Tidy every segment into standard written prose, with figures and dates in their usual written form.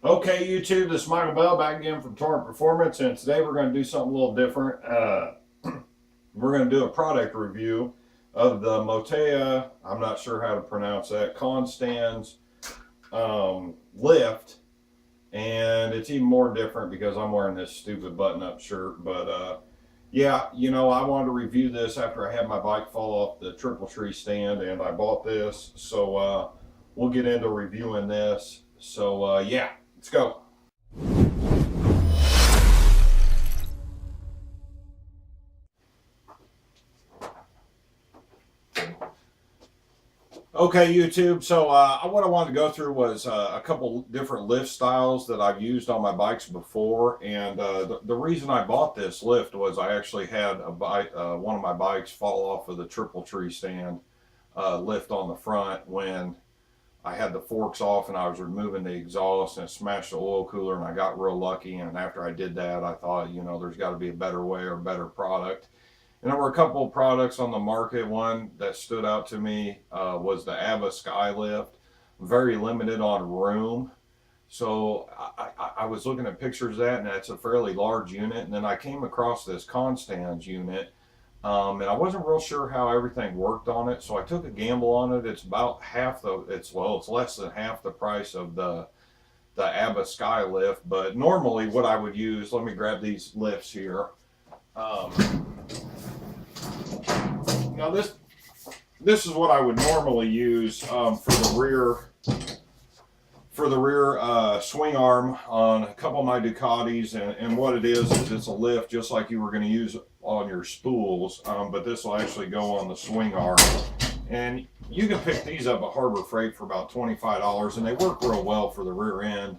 Okay, YouTube, this is Michael Bell back again from Tuono Performance, and today we're going to do something a little different. We're going to do a product review of the Motea, I'm not sure how to pronounce that, Constands lift. And it's even more different because I'm wearing this stupid button-up shirt. But yeah, you know, I wanted to review this after I had my bike fall off the triple tree stand, and I bought this. So we'll get into reviewing this. So yeah, let's go. Okay, YouTube, so what I wanted to go through was a couple different lift styles that I've used on my bikes before. And the reason I bought this lift was I actually had a bike, one of my bikes fall off of the triple tree stand lift on the front when I had the forks off and I was removing the exhaust, and it smashed the oil cooler, and I got real lucky. And after I did that, I thought, you know, there's got to be a better way or a better product. And there were a couple of products on the market. One that stood out to me was the ATV Skylift. Very limited on room. So I was looking at pictures of that, and that's a fairly large unit. And then I came across this Constands unit, and I wasn't real sure how everything worked on it. So I took a gamble on it. It's about half the, it's less than half the price of the ATV Skylift. But normally what I would use, let me grab these lifts here. Now this is what I would normally use for the rear swing arm on a couple of my Ducatis, and what it is it's a lift just like you were going to use on your spools, but this will actually go on the swing arm, and you can pick these up at Harbor Freight for about $25, and they work real well for the rear end.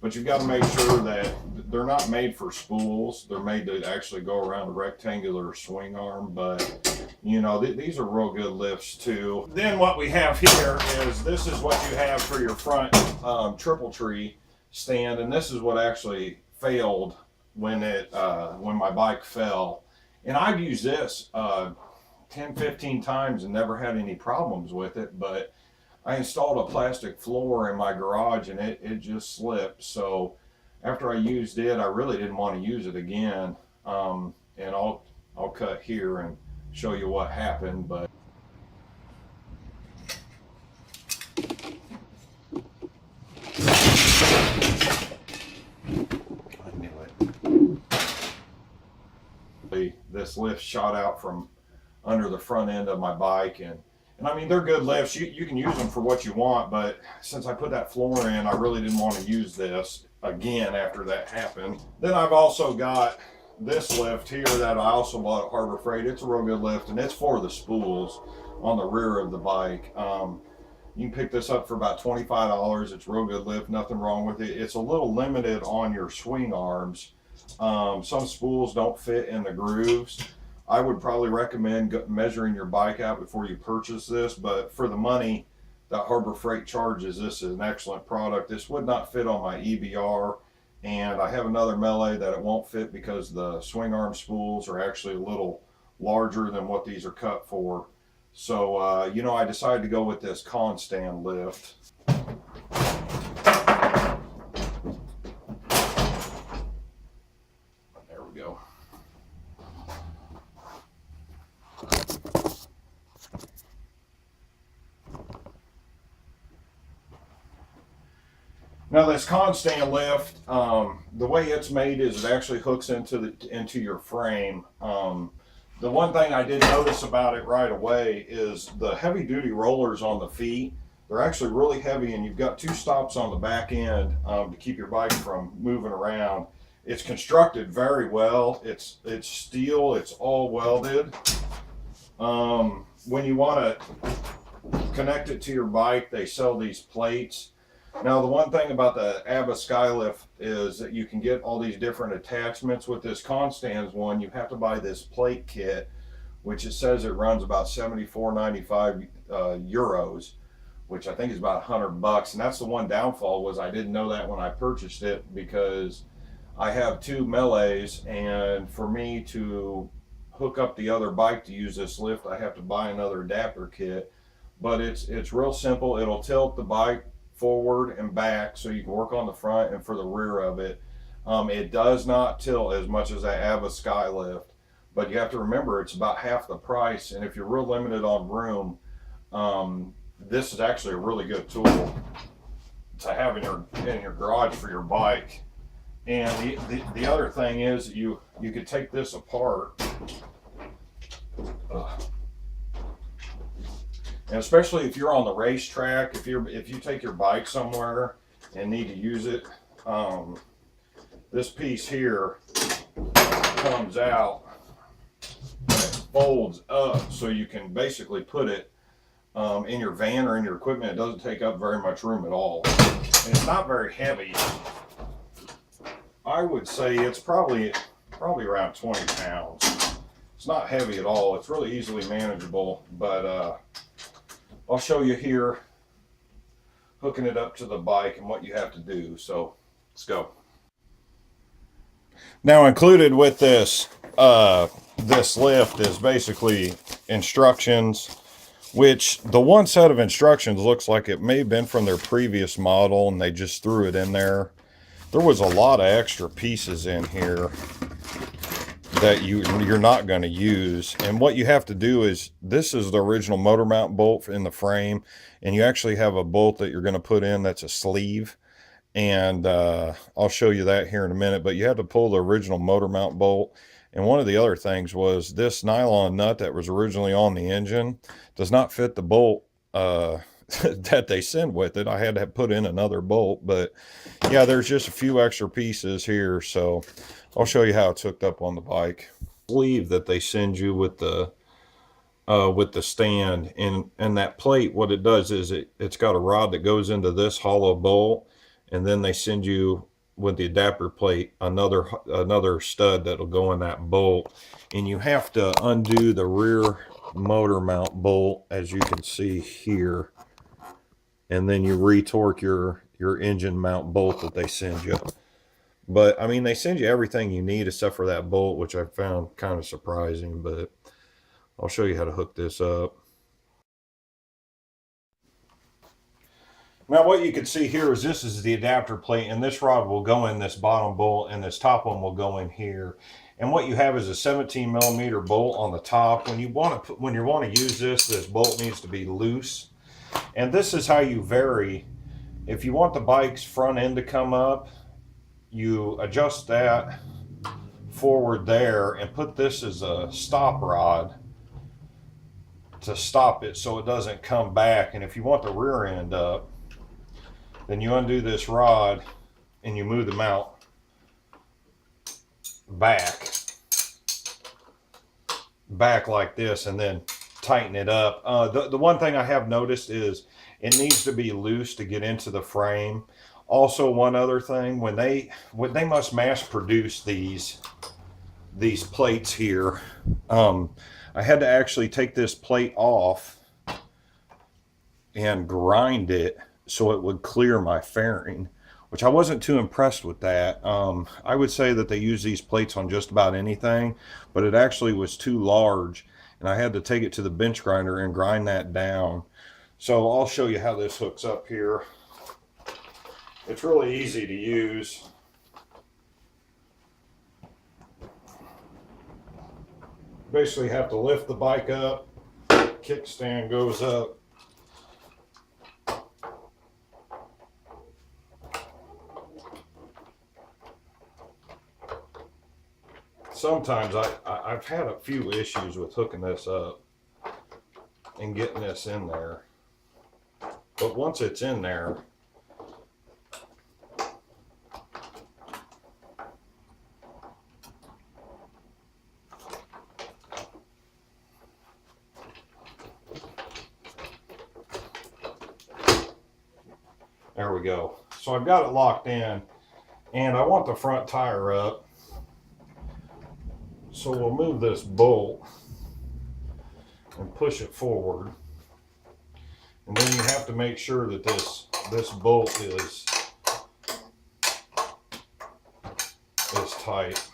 But you've got to make sure that they're not made for spools. They're made to actually go around a rectangular swing arm. But, you know, these are real good lifts too. Then what we have here is, this is what you have for your front triple tree stand. And this is what actually failed when my bike fell. And I've used this 10, 15 times and never had any problems with it. But I installed a plastic floor in my garage, and it just slipped. So after I used it, I really didn't want to use it again. And I'll cut here and show you what happened. But I knew it. This lift shot out from under the front end of my bike, and I mean, they're good lifts. You can use them for what you want, but since I put that floor in, I really didn't want to use this again after that happened. Then I've also got this lift here that I also bought at Harbor Freight. It's a real good lift, and it's for the spools on the rear of the bike. You can pick this up for about $25. It's a real good lift, nothing wrong with it. It's a little limited on your swing arms. Some spools don't fit in the grooves. I would probably recommend measuring your bike out before you purchase this, but for the money that Harbor Freight charges, this is an excellent product. This would not fit on my EBR, and I have another Mille that it won't fit because the swing arm spools are actually a little larger than what these are cut for. So, you know, I decided to go with this Constand lift. There we go. Now this Constand lift, the way it's made is it actually hooks into your frame. The one thing I did notice about it right away is the heavy duty rollers on the feet. They're actually really heavy, and you've got two stops on the back end to keep your bike from moving around. It's constructed very well. It's steel. It's all welded. When you want to connect it to your bike, they sell these plates. Now, the one thing about the ATV Skylift is that you can get all these different attachments. With this Constands one, you have to buy this plate kit, which it says it runs about €74.95 euros, which I think is about $100. And that's the one downfall, was I didn't know that when I purchased it, because I have two Milles, and for me to hook up the other bike to use this lift, I have to buy another adapter kit. But it's real simple. It'll tilt the bike forward and back so you can work on the front and for the rear of it. It does not tilt as much as that Atv Skylift, but you have to remember it's about half the price, and if you're real limited on room, this is actually a really good tool to have in your garage for your bike. And the other thing is you could take this apart, and especially if you're on the racetrack, if you take your bike somewhere and need to use it, this piece here comes out and it folds up so you can basically put it in your van or in your equipment. It doesn't take up very much room at all, and it's not very heavy. I would say it's probably around 20 pounds. It's not heavy at all. It's really easily manageable, but I'll show you here hooking it up to the bike and what you have to do. So let's go. Now, included with this this lift is basically instructions, which the one set of instructions looks like it may have been from their previous model and they just threw it in there. There was a lot of extra pieces in here that you're not going to use, and what you have to do is, this is the original motor mount bolt in the frame, and you actually have a bolt that you're going to put in that's a sleeve, and I'll show you that here in a minute. But you have to pull the original motor mount bolt. And one of the other things was this nylon nut that was originally on the engine does not fit the bolt that they send with it. I had to put in another bolt, but yeah, there's just a few extra pieces here, so I'll show you how it's hooked up on the bike. Sleeve that they send you with the stand, and that plate, what it does is it's got a rod that goes into this hollow bolt, and then they send you with the adapter plate another stud that'll go in that bolt, and you have to undo the rear motor mount bolt, as you can see here, and then you retorque your engine mount bolt that they send you. But I mean, they send you everything you need except for that bolt, which I found kind of surprising, but I'll show you how to hook this up. Now, what you can see here is this is the adapter plate, and this rod will go in this bottom bolt, and this top one will go in here. And what you have is a 17 millimeter bolt on the top. When you want to use this bolt needs to be loose. And this is how you vary. If you want the bike's front end to come up, you adjust that forward there and put this as a stop rod to stop it so it doesn't come back. And if you want the rear end up, then you undo this rod and you move the mount back like this, and then tighten it up. The one thing I have noticed is it needs to be loose to get into the frame. Also, one other thing, when they must mass produce these plates here, I had to actually take this plate off and grind it so it would clear my fairing, which I wasn't too impressed with that. I would say that they use these plates on just about anything, but it actually was too large, and I had to take it to the bench grinder and grind that down. So I'll show you how this hooks up here. It's really easy to use. Basically have to lift the bike up, kickstand goes up. Sometimes I've had a few issues with hooking this up and getting this in there, but once it's in there, there we go. So I've got it locked in, and I want the front tire up. So we'll move this bolt and push it forward. And then you have to make sure that this bolt is tight.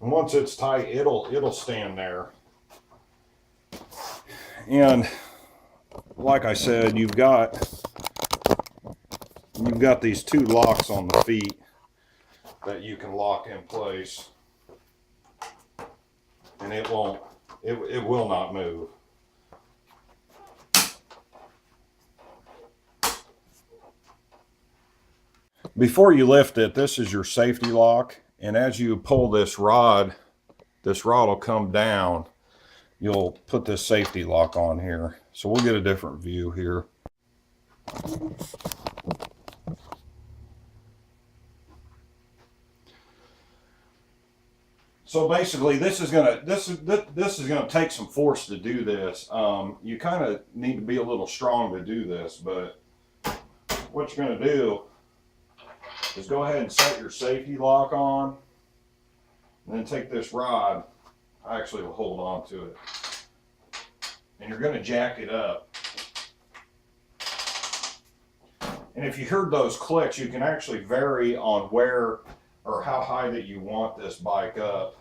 And once it's tight, it'll stand there. And like I said, you've got these two locks on the feet that you can lock in place, and it will not move. Before you lift it, this is your safety lock, and as you pull this rod will come down. You'll put this safety lock on here. So we'll get a different view here. So basically, this is gonna take some force to do this. You kind of need to be a little strong to do this, but what you're gonna do is go ahead and set your safety lock on, and then take this rod. I actually will hold on to it, and you're going to jack it up. And if you heard those clicks, you can actually vary on where or how high that you want this bike up.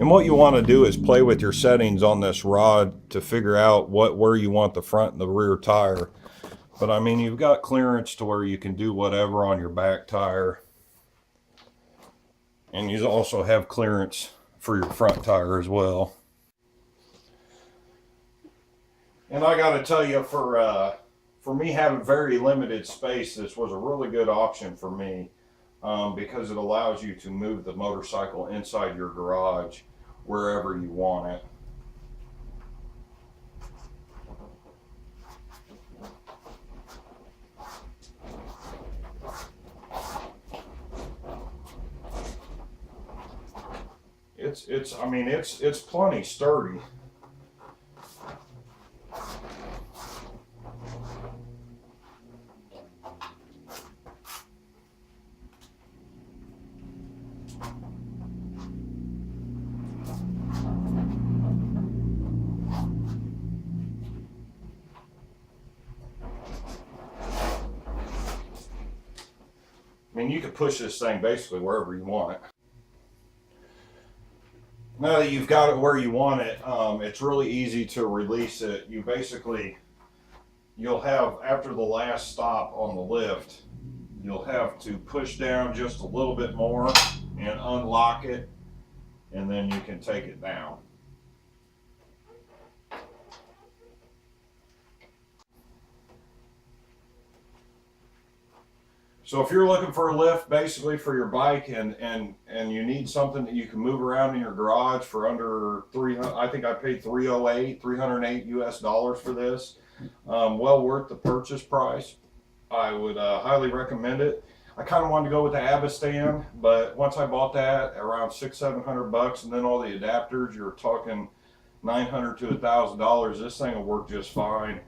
And what you want to do is play with your settings on this rod to figure out where you want the front and the rear tire. But I mean, you've got clearance to where you can do whatever on your back tire. And you also have clearance for your front tire as well. And I got to tell you, for me having very limited space, this was a really good option for me. Because it allows you to move the motorcycle inside your garage wherever you want it. It's plenty sturdy. I mean, you can push this thing basically wherever you want it. Now that you've got it where you want it, it's really easy to release it. You'll have, after the last stop on the lift, you'll have to push down just a little bit more and unlock it, and then you can take it down. So if you're looking for a lift basically for your bike and you need something that you can move around in your garage for under $300, I think I paid $308 US for this. Well worth the purchase price. I would highly recommend it. I kind of wanted to go with the Additvies, but once I bought that, around $600-700 bucks, and then all the adapters, you're talking $900 to $1,000. This thing will work just fine.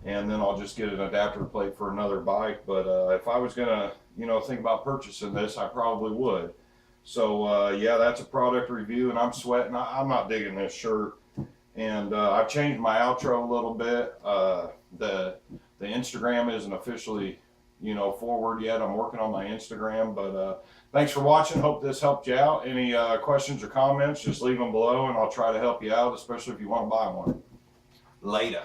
And then I'll just get an adapter plate for another bike. But if I was gonna, think about purchasing this, I probably would. So yeah, that's a product review, and I'm sweating. I'm not digging this shirt, and I've changed my outro a little bit. The Instagram isn't officially, forward yet. I'm working on my Instagram, but thanks for watching. Hope this helped you out. Any questions or comments, just leave them below, and I'll try to help you out, especially if you want to buy one. Later.